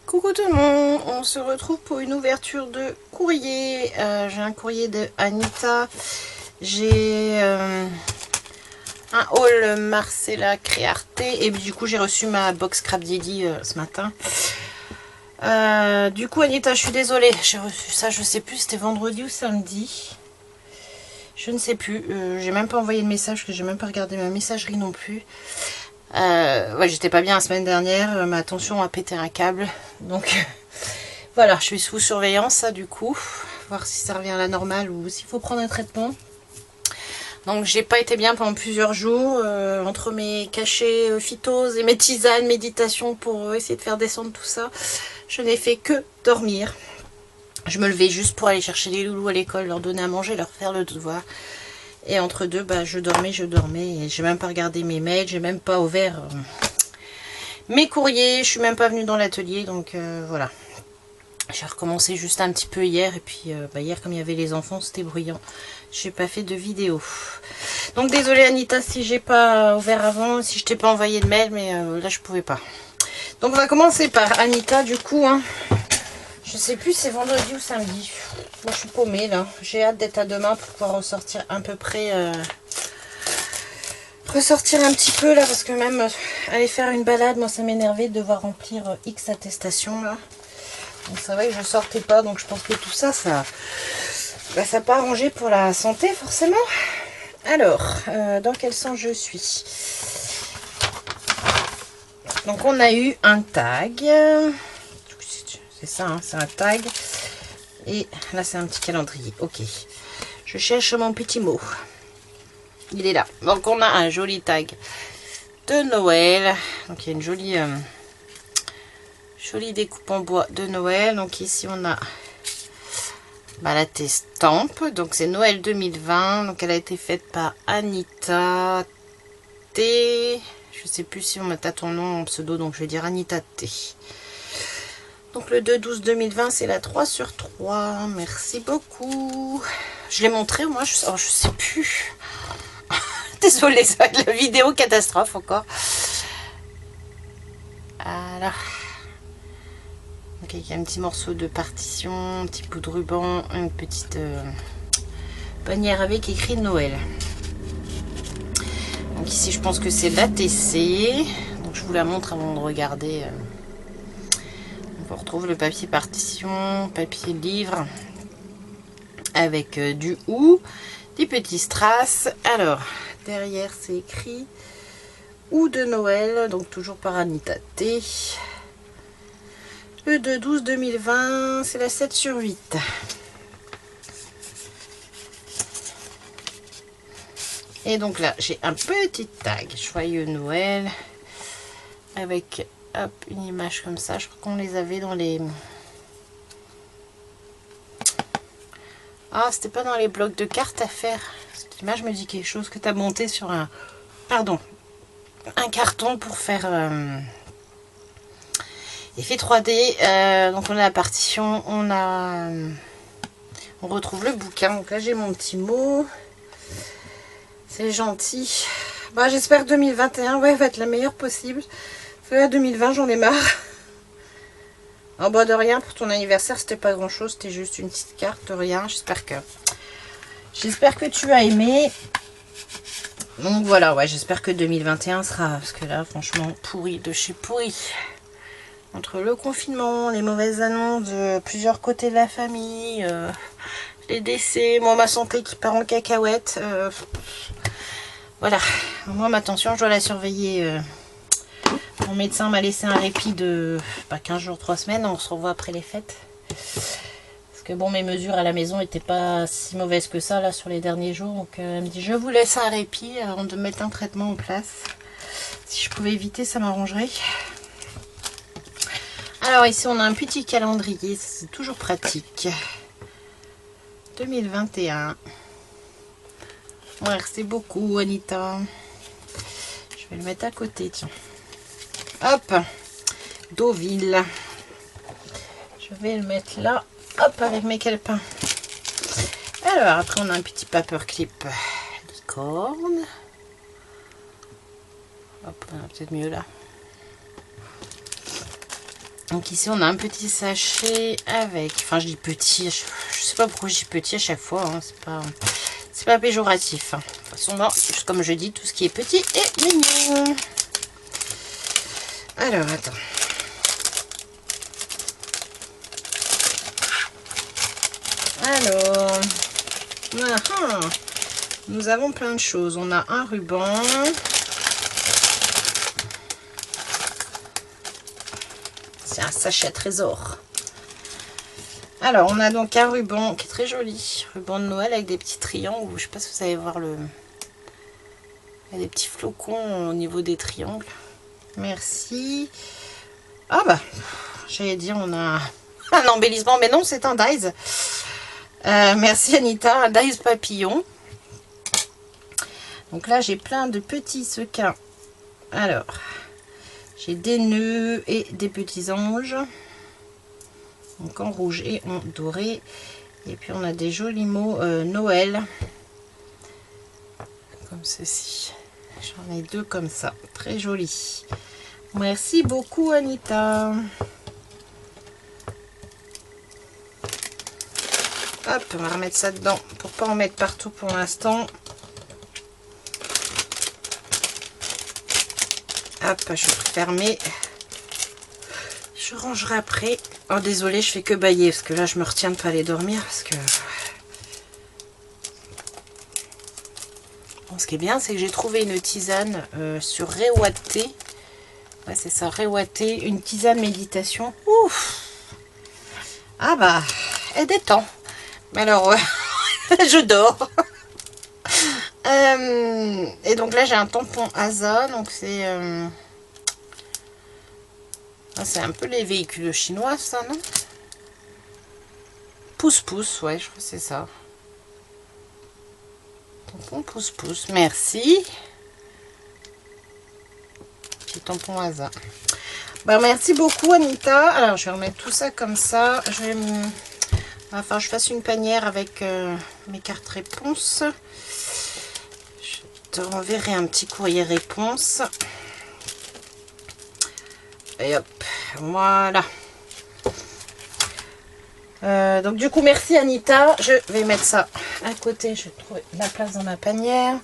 Coucou tout le monde, on se retrouve pour une ouverture de courrier. J'ai un courrier de Anita. J'ai un haul Marcella Créarte et du coup j'ai reçu ma box Crab Daddy ce matin. Du coup Anita, je suis désolée, j'ai reçu ça, je sais plus, c'était vendredi ou samedi. Je ne sais plus, j'ai même pas envoyé de message, que j'ai même pas regardé ma messagerie non plus. Ouais, j'étais pas bien la semaine dernière, ma tension a pété un câble, donc voilà, je suis sous surveillance ça du coup, voir si ça revient à la normale ou s'il faut prendre un traitement. Donc j'ai pas été bien pendant plusieurs jours, entre mes cachets phytose et mes tisanes, méditation pour essayer de faire descendre tout ça, je n'ai fait que dormir. Je me levais juste pour aller chercher les loulous à l'école, leur donner à manger, leur faire le devoir. Et entre deux, bah, je dormais et j'ai même pas regardé mes mails, j'ai même pas ouvert mes courriers, je suis même pas venue dans l'atelier, donc voilà. J'ai recommencé juste un petit peu hier, et puis bah, hier comme il y avait les enfants, c'était bruyant. J'ai pas fait de vidéo. Donc désolée Anita si j'ai pas ouvert avant, si je t'ai pas envoyé de mail, mais là je pouvais pas. Donc on va commencer par Anita du coup, hein. Je sais plus c'est vendredi ou samedi. Moi je suis paumée là. J'ai hâte d'être à demain pour pouvoir ressortir à peu près. Ressortir un petit peu là parce que même aller faire une balade, moi ça m'énervait de devoir remplir X attestations là. Donc c'est vrai que je sortais pas, donc je pense que tout ça, ça n'a pas arrangé pour la santé forcément. Alors, dans quel sens je suis? Donc on a eu un tag. C'est ça, hein, c'est un tag. Et là, c'est un petit calendrier. Ok. Je cherche mon petit mot. Il est là. Donc, on a un joli tag de Noël. Donc, il y a une jolie découpe en bois de Noël. Donc, ici, on a la testampe. Donc, c'est Noël 2020. Donc, elle a été faite par Anita T. Je sais plus si on met ton nom en pseudo. Donc, je vais dire Anita T. Donc le 2/12/2020, c'est la 3/3. Merci beaucoup. Je l'ai montré au moins, je sais plus. Désolée, ça va être la vidéo catastrophe encore. Voilà. Donc il y a un petit morceau de partition, un petit bout de ruban, une petite bannière avec écrit Noël. Donc ici, je pense que c'est l'ATC. Donc je vous la montre avant de regarder. On retrouve le papier partition, papier livre, avec du ou, des petits strass. Alors, derrière c'est écrit ou de Noël, donc toujours par Anita T. Le 2/12/2020, c'est la 7/8. Et donc là, j'ai un petit tag, joyeux Noël, avec hop, une image comme ça. Je crois qu'on les avait dans les... Ah, c'était pas dans les blocs de cartes à faire. Cette image me dit quelque chose que tu as monté sur un... Pardon. Un carton pour faire effet 3D. Donc on a la partition, on retrouve le bouquin. Donc là j'ai mon petit mot. C'est gentil. Bah, j'espère que 2021 ouais, va être la meilleure possible. Parce que là 2020 j'en ai marre. En bas de rien, pour ton anniversaire c'était pas grand chose, c'était juste une petite carte, rien. J'espère que tu as aimé. Donc voilà, ouais, j'espère que 2021 sera, parce que là franchement pourri de chez pourri. Entre le confinement, les mauvaises annonces de plusieurs côtés de la famille, les décès, moi ma santé qui part en cacahuète, voilà, moi ma tension je dois la surveiller. Mon médecin m'a laissé un répit de 15 jours, 3 semaines, on se revoit après les fêtes. Parce que bon, mes mesures à la maison n'étaient pas si mauvaises que ça là sur les derniers jours, donc elle me dit je vous laisse un répit avant de mettre un traitement en place. Si je pouvais éviter, ça m'arrangerait. Alors ici on a un petit calendrier, c'est toujours pratique. 2021. Merci beaucoup Anita. Je vais le mettre à côté, tiens. Hop, Deauville. Je vais le mettre là, hop, avec mes calepins. Alors après on a un petit paperclip licorne. Hop, peut-être mieux là. Donc ici on a un petit sachet avec, enfin je dis petit, je sais pas pourquoi je dis petit à chaque fois, hein, c'est pas péjoratif. Hein. De toute façon, non, juste comme je dis, tout ce qui est petit est mignon. Alors attends. Alors, nous avons plein de choses. On a un ruban. C'est un sachet à trésor. Alors, on a donc un ruban qui est très joli. Ruban de Noël avec des petits triangles. Je ne sais pas si vous allez voir le... Il y a des petits flocons au niveau des triangles. Merci. Ah bah, j'allais dire, on a un embellissement. Mais non, c'est un dies. Merci Anita. Un dies papillon. Donc là, j'ai plein de petits sequins. Alors, j'ai des nœuds et des petits anges. Donc en rouge et en doré. Et puis on a des jolis mots Noël. Comme ceci. J'en ai deux comme ça. Très jolis. Merci beaucoup Anita. Hop, on va remettre ça dedans. Pour pas en mettre partout pour l'instant. Hop, je vais fermer. Je rangerai après. Oh désolé, je fais que bâiller parce que là je me retiens de pas aller dormir parce que bon, ce qui est bien c'est que j'ai trouvé une tisane sur Rewaté. Ouais, c'est ça, Rewaté, une tisane méditation. Ouf. Ah bah, elle détend. Mais alors je dors. Et donc là j'ai un tampon Asa, donc c'est c'est un peu les véhicules chinois, ça, non? Pouce-pouce, ouais, je crois que c'est ça. Tampon pouce-pouce, merci. Petit tampon Asa. Bah, merci beaucoup, Anita. Alors, je vais remettre tout ça comme ça. Je vais enfin, je fasse une panière avec mes cartes réponses. Je te renverrai un petit courrier réponse. Et hop, voilà. Donc du coup, merci Anita. Je vais mettre ça à côté. Je vais trouver la place dans ma panière.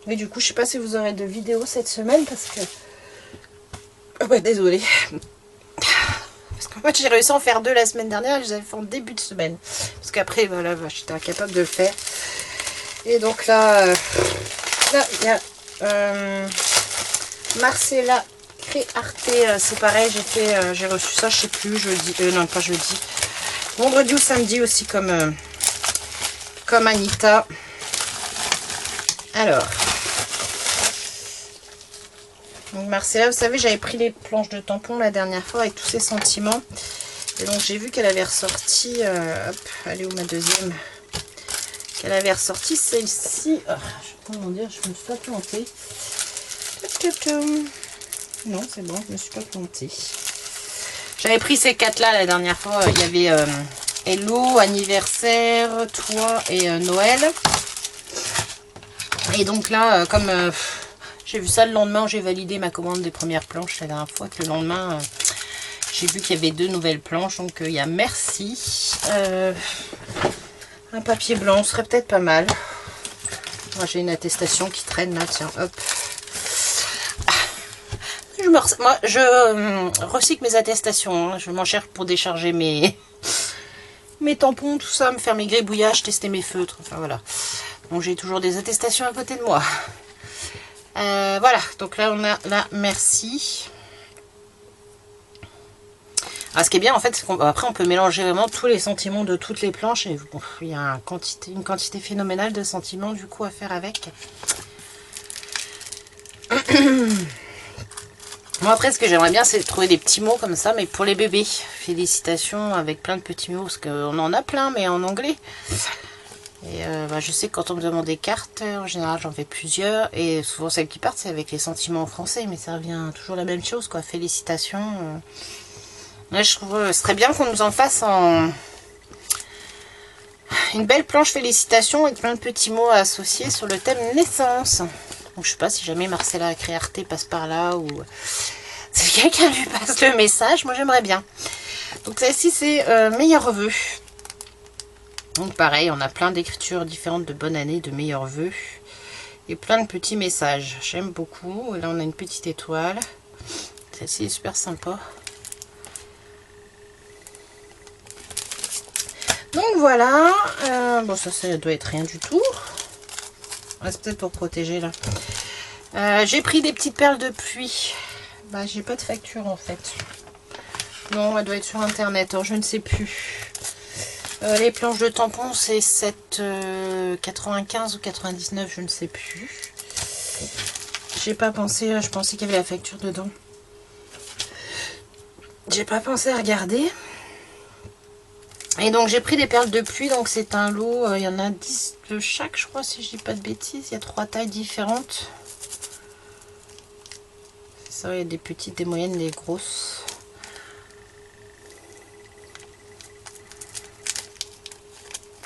Mais du coup, je sais pas si vous aurez de vidéos cette semaine parce que... Oh bah, désolée. Parce qu'en fait, j'ai réussi à en faire 2 la semaine dernière. Je les avais fait en début de semaine. Parce qu'après, voilà, j'étais incapable de le faire. Et donc là, il y a... Marcella Créarte, c'est pareil, j'ai reçu ça, je sais plus, jeudi, non pas jeudi, vendredi ou samedi aussi comme Anita. Alors, donc Marcella, vous savez, j'avais pris les planches de tampons la dernière fois avec tous ces sentiments, et donc j'ai vu qu'elle avait ressorti, hop, elle est où ma deuxième? Qu'elle avait ressorti celle-ci. Oh, comment dire, je me suis pas plantée. Non, c'est bon, je me suis pas plantée. J'avais pris ces 4 là la dernière fois. Il y avait Hello, anniversaire, toi et Noël. Et donc là, comme j'ai vu ça le lendemain, j'ai validé ma commande des premières planches la dernière fois. Que le lendemain, j'ai vu qu'il y avait 2 nouvelles planches. Donc il y a merci. Un papier blanc serait peut-être pas mal. Moi j'ai une attestation qui traîne là, tiens, hop. Moi je recycle mes attestations, hein. Je m'en cherche pour décharger mes tampons, tout ça, me faire mes gribouillages, tester mes feutres, enfin voilà. Donc j'ai toujours des attestations à côté de moi. Voilà, donc là on a la merci. Ah, ce qui est bien en fait, c'est qu'après on peut mélanger vraiment tous les sentiments de toutes les planches. Et bon, il y a une quantité phénoménale de sentiments du coup à faire avec. Moi après ce que j'aimerais bien c'est trouver des petits mots comme ça, mais pour les bébés. Félicitations avec plein de petits mots, parce qu'on en a plein mais en anglais. Et bah, je sais que quand on me demande des cartes, en général j'en fais plusieurs. Et souvent celles qui partent c'est avec les sentiments en français, mais ça revient toujours la même chose quoi, félicitations. Là, je trouve que ce serait bien qu'on nous en fasse en une belle planche félicitations avec plein de petits mots à associer sur le thème naissance. Donc je sais pas si jamais Marcella Créarté passe par là ou si quelqu'un lui passe le message, moi j'aimerais bien. Donc celle-ci c'est meilleurs vœux. Donc pareil, on a plein d'écritures différentes de bonne année, de meilleurs vœux. Et plein de petits messages. J'aime beaucoup. Là on a une petite étoile. Celle-ci est super sympa. Donc voilà. Bon ça doit être rien du tout. C'est peut-être pour protéger là. J'ai pris des petites perles de pluie. Bah j'ai pas de facture en fait. Non, elle doit être sur internet. Alors, je ne sais plus. Les planches de tampons c'est 7,95 ou 99, je ne sais plus. J'ai pas pensé, je pensais qu'il y avait la facture dedans. J'ai pas pensé à regarder. Et donc j'ai pris des perles de pluie, donc c'est un lot, il y en a 10 de chaque je crois si je dis pas de bêtises. Il y a 3 tailles différentes. C'est ça, il y a des petites, des moyennes, des grosses.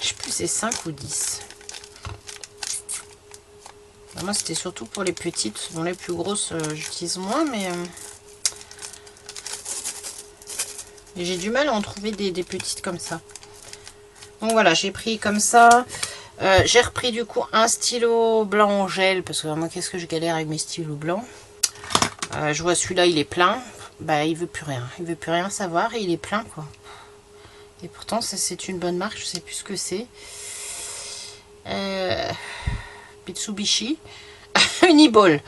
Je sais plus c'est 5 ou 10. Moi c'était surtout pour les petites. Bon les plus grosses j'utilise moins mais j'ai du mal à en trouver des petites comme ça. Donc voilà, j'ai pris comme ça. J'ai repris du coup un stylo blanc en gel parce que moi qu'est-ce que je galère avec mes stylos blancs. Je vois celui-là il est plein. Bah il veut plus rien. Il veut plus rien savoir et il est plein quoi. Et pourtant c'est une bonne marque, je sais plus ce que c'est. Mitsubishi. Uniball.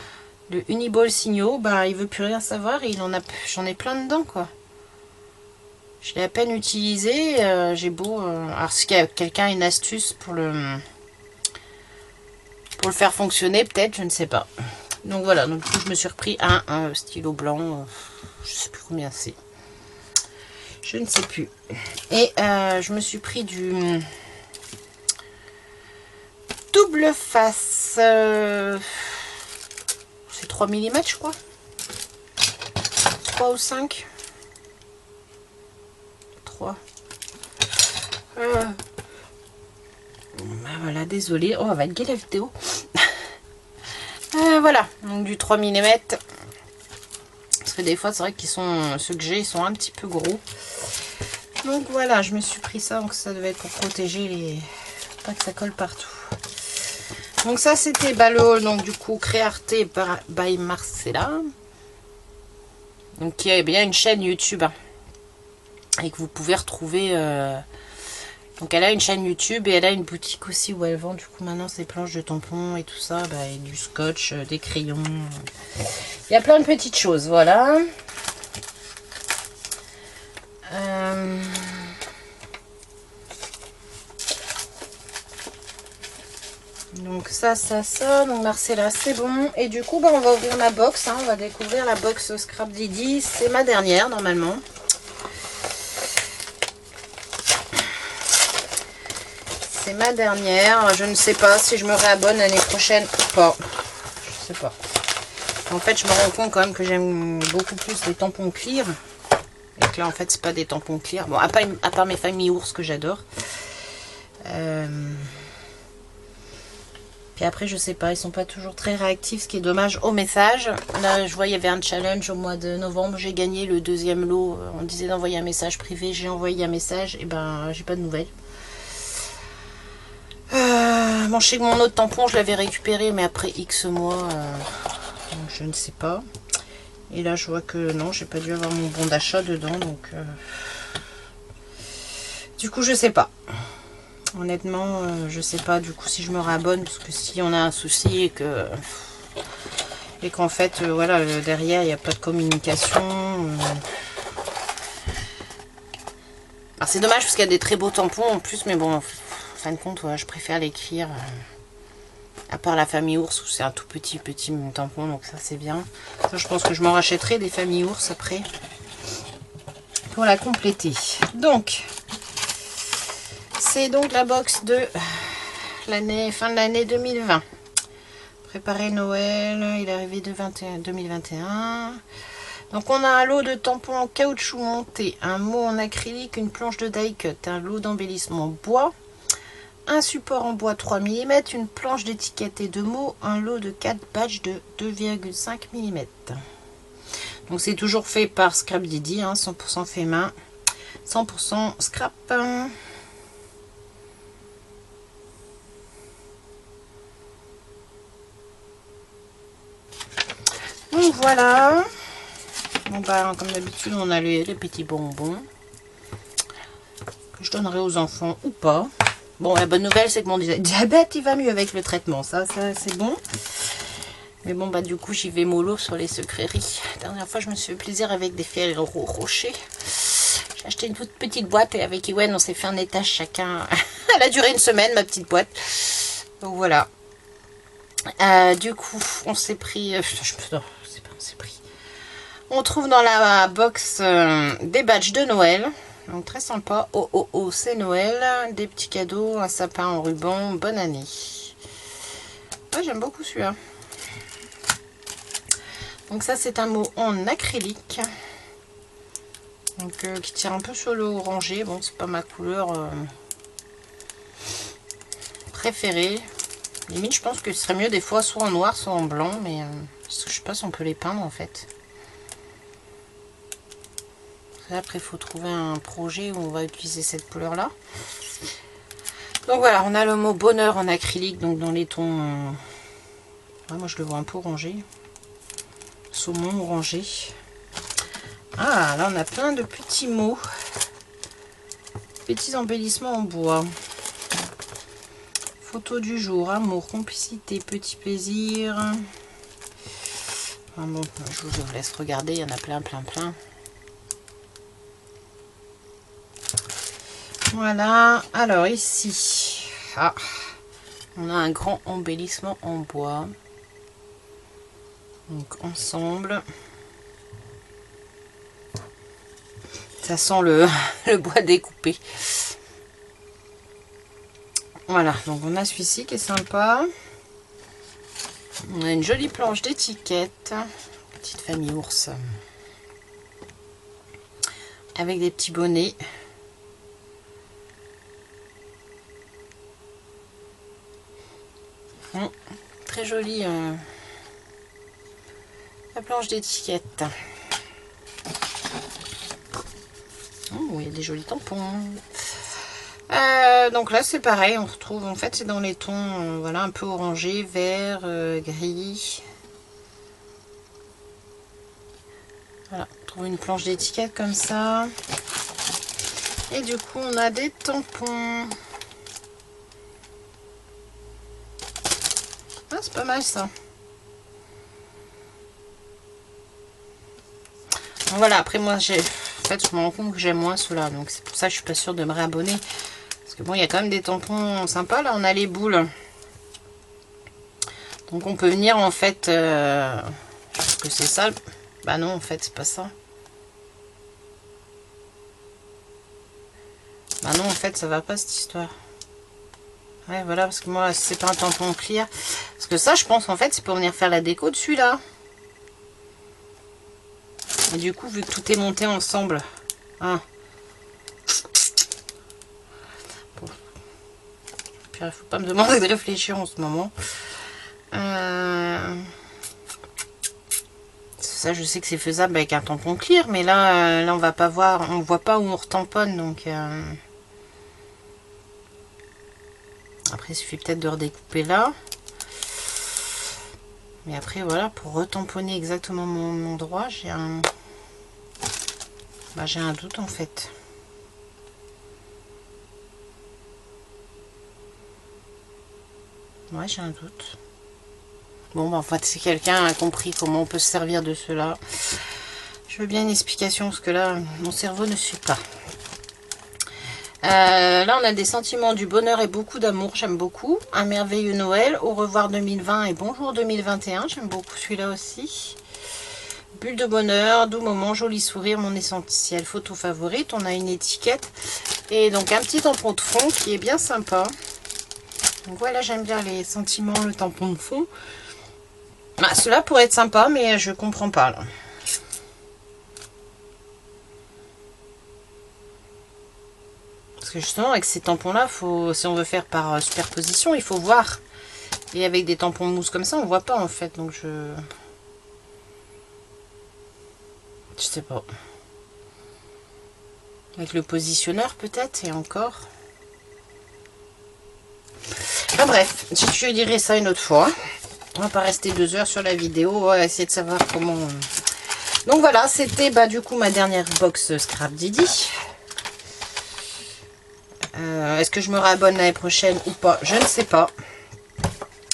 Le Uniball Signo, bah il veut plus rien savoir et il en a, j'en ai plein dedans quoi. Je l'ai à peine utilisé, j'ai beau... alors si quelqu'un a une astuce pour le faire fonctionner, peut-être, je ne sais pas. Donc voilà, donc je me suis repris un stylo blanc, je sais plus combien c'est. Je ne sais plus. Et je me suis pris du double face. C'est 3 mm je crois. 3 ou 5. 3. Ben voilà, désolé. Oh, on va gueuler la vidéo. Voilà, donc du 3 mm. Parce que des fois, c'est vrai qu'ils sont, ceux que j'ai, ils sont un petit peu gros. Donc voilà, je me suis pris ça. Donc ça devait être pour protéger les... pas que ça colle partout. Donc ça, c'était Ballot, donc du coup, Créarté by Marcella. Donc qui est bien une chaîne YouTube. Hein, et que vous pouvez retrouver... Donc elle a une chaîne YouTube et elle a une boutique aussi où elle vend du coup maintenant ses planches de tampons et tout ça, bah, et du scotch, des crayons. Il y a plein de petites choses, voilà. Donc ça. Donc Marcella, c'est bon. Et du coup, bah, on va ouvrir ma box. Hein, on va découvrir la box Scrap Didi. C'est ma dernière normalement. C'est ma dernière. Je ne sais pas si je me réabonne l'année prochaine ou pas. Je sais pas. En fait, je me rends compte quand même que j'aime beaucoup plus les tampons clear. Et que là, en fait, c'est pas des tampons clear. Bon, à part mes familles ours que j'adore. Puis après, je sais pas, ils sont pas toujours très réactifs, ce qui est dommage au message. Là, je vois, il y avait un challenge au mois de novembre. J'ai gagné le 2e lot. On disait d'envoyer un message privé. J'ai envoyé un message. Et ben, j'ai pas de nouvelles. Bon, je sais que mon autre tampon, je l'avais récupéré, mais après X mois, donc je ne sais pas. Et là, je vois que non, j'ai pas dû avoir mon bon d'achat dedans, donc du coup, je sais pas. Honnêtement, je sais pas du coup si je me réabonne, parce que si on a un souci et qu'en fait, voilà, derrière, il n'y a pas de communication. Alors, c'est dommage parce qu'il y a des très beaux tampons en plus, mais bon. En fin de compte, ouais, je préfère l'écrire à part la famille ours où c'est un tout petit tampon, donc ça c'est bien. Ça, je pense que je m'en rachèterai des familles ours après pour la compléter. Donc c'est donc la box de l'année, fin de l'année 2020. Préparer Noël, il est arrivé de 2021. Donc on a un lot de tampons en caoutchouc monté, un mot en acrylique, une planche de die cut, un lot d'embellissement bois, un support en bois 3 mm, une planche d'étiquette et de mots, un lot de 4 badges de 2,5 mm. Donc c'est toujours fait par Scrap Didi, hein, 100% fait main, 100% scrap. Donc voilà. Bon bah comme d'habitude on a les petits bonbons que je donnerai aux enfants ou pas. Bon, la bonne nouvelle c'est que mon diabète il va mieux avec le traitement, ça c'est bon. Mais bon bah du coup j'y vais mollo sur les sucreries. La dernière fois je me suis fait plaisir avec des Ferrero Rocher. J'ai acheté une toute petite boîte et avec Iwen on s'est fait un étage chacun. Elle a duré une semaine ma petite boîte. Donc voilà. Du coup on s'est pris... non, c'est pas on s'est pris. On trouve dans la box des badges de Noël. Donc très sympa. Oh oh oh, c'est Noël. Des petits cadeaux, un sapin en ruban. Bonne année. Ouais, j'aime beaucoup celui-là. Donc ça c'est un mot en acrylique. Donc qui tire un peu sur le orangé. Bon, c'est pas ma couleur préférée. Limite, je pense que ce serait mieux des fois soit en noir, soit en blanc. Mais je sais pas si on peut les peindre en fait. Après, il faut trouver un projet où on va utiliser cette couleur-là. Donc voilà, on a le mot bonheur en acrylique, donc dans les tons... Ouais, moi, je le vois un peu orangé. Saumon orangé. Ah, là, on a plein de petits mots. Petits embellissements en bois. Photo du jour, amour, complicité, petit plaisir. Ah bon, je vous laisse regarder, il y en a plein. Voilà, alors ici, on a un grand embellissement en bois. Donc ensemble, ça sent le bois découpé. Voilà, donc on a celui-ci qui est sympa. On a une jolie planche d'étiquette, petite famille ours, avec des petits bonnets. Très jolie la planche d'étiquette. Oh, il y a des jolis tampons. Donc là c'est pareil, on retrouve en fait c'est dans les tons voilà, un peu orangé, vert, gris. Voilà, on trouve une planche d'étiquette comme ça. Et du coup on a des tampons. Ah, c'est pas mal ça. Voilà, après moi j'ai... En fait je me rends compte que j'aime moins ceux-là. Donc c'est pour ça que je suis pas sûre de me réabonner. Parce que bon, il y a quand même des tampons sympas. Là on a les boules. Donc on peut venir en fait... Est-ce que c'est ça? Bah non en fait c'est pas ça. Bah non en fait ça va pas cette histoire. Ouais voilà, parce que moi c'est pas un tampon clear. Parce que ça je pense en fait c'est pour venir faire la déco dessus là. Et du coup, vu que tout est monté ensemble, hein. Bon. Puis, il faut pas me demander de réfléchir en ce moment. Ça, je sais que c'est faisable avec un tampon clear, mais là, on va pas voir, on voit pas où on retamponne, donc. Après, il suffit peut-être de redécouper là. Mais après, voilà, pour retamponner exactement mon endroit, j'ai un... Bah, j'ai un doute en fait. Ouais, j'ai un doute. Bon, bah, en fait, si quelqu'un a compris comment on peut se servir de cela, je veux bien une explication parce que là, mon cerveau ne suit pas. Là, on a des sentiments du bonheur et beaucoup d'amour. J'aime beaucoup. Un merveilleux Noël. Au revoir 2020 et bonjour 2021. J'aime beaucoup celui-là aussi. Bulle de bonheur, doux moment, joli sourire, mon essentiel photo favorite. On a une étiquette et donc un petit tampon de fond qui est bien sympa. Donc voilà, j'aime bien les sentiments, le tampon de fond. Bah, cela pourrait être sympa, mais je comprends pas là. Parce Parce que justement, avec ces tampons-là, si on veut faire par superposition, il faut voir. Et avec des tampons mousse comme ça, on voit pas en fait. Donc je sais pas. Avec le positionneur peut-être, et encore. Enfin bref, je dirai ça une autre fois. On va pas rester 2 heures sur la vidéo. On va essayer de savoir comment... Donc voilà, c'était du coup ma dernière box Scrap Didi. Est-ce que je me réabonne l'année prochaine ou pas? Je ne sais pas.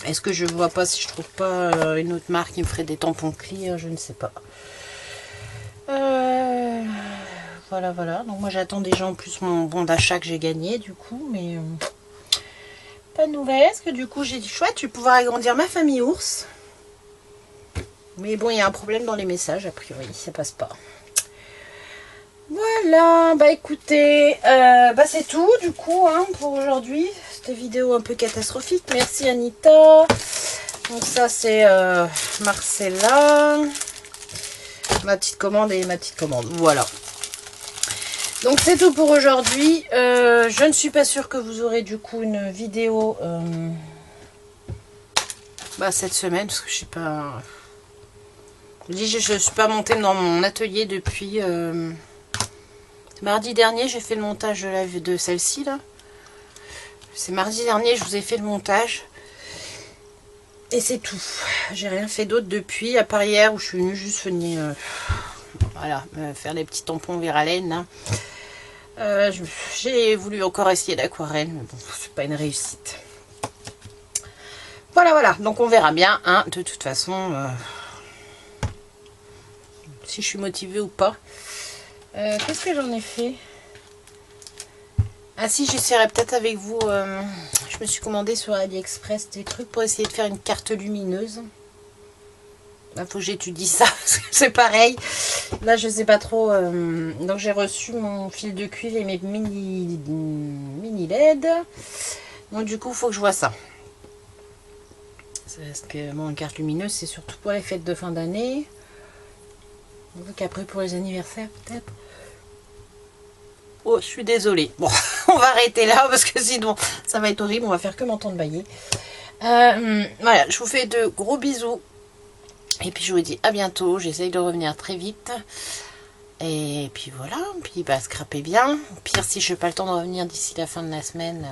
Est-ce que je vois pas si je trouve pas une autre marque qui me ferait des tampons clear? Je ne sais pas. Voilà, voilà. Donc moi j'attends déjà en plus mon bon d'achat que j'ai gagné du coup, mais pas de nouvelles. Parce que du coup j'ai dit chouette, je vais pouvoir agrandir ma famille ours. Mais bon, il y a un problème dans les messages, a priori, ça passe pas. Voilà, bah écoutez, c'est tout du coup hein, pour aujourd'hui. Cette vidéo un peu catastrophique. Merci Anita. Donc ça c'est Marcella. Ma petite commande et ma petite commande. Voilà. Donc c'est tout pour aujourd'hui. Je ne suis pas sûre que vous aurez du coup une vidéo cette semaine. Parce que je sais pas... Je ne suis pas montée dans mon atelier depuis... mardi dernier, j'ai fait le montage de celle-ci là. C'est mardi dernier, je vous ai fait le montage. Et c'est tout. J'ai rien fait d'autre depuis, à part hier où je suis venue juste venir voilà, faire des petits tampons Viralène. J'ai voulu encore essayer l'aquarelle, mais bon, c'est pas une réussite. Voilà, voilà. Donc on verra bien, hein, de toute façon, si je suis motivée ou pas. Qu'est-ce que j'en ai fait? Ah si, j'essaierai peut-être avec vous. Je me suis commandé sur AliExpress des trucs pour essayer de faire une carte lumineuse. Il faut que j'étudie ça, parce que c'est pareil. Là, je sais pas trop. Donc j'ai reçu mon fil de cuivre et mes mini LED. Donc du coup, il faut que je vois ça. Parce que bon, une carte lumineuse, c'est surtout pour les fêtes de fin d'année. Donc après pour les anniversaires peut-être. Oh, je suis désolée. Bon, on va arrêter là parce que sinon ça va être horrible. On va faire que m'entendre bailler. Voilà, je vous fais de gros bisous. Et puis je vous dis à bientôt. J'essaye de revenir très vite. Et puis voilà. Puis scrapez bien. Au pire, si je n'ai pas le temps de revenir d'ici la fin de la semaine,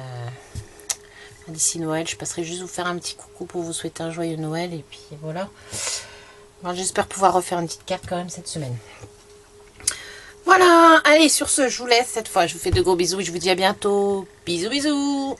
d'ici Noël, je passerai juste vous faire un petit coucou pour vous souhaiter un joyeux Noël. Et puis voilà. J'espère pouvoir refaire une petite carte quand même cette semaine. Voilà, allez, sur ce, je vous laisse cette fois. Je vous fais de gros bisous et je vous dis à bientôt. Bisous, bisous.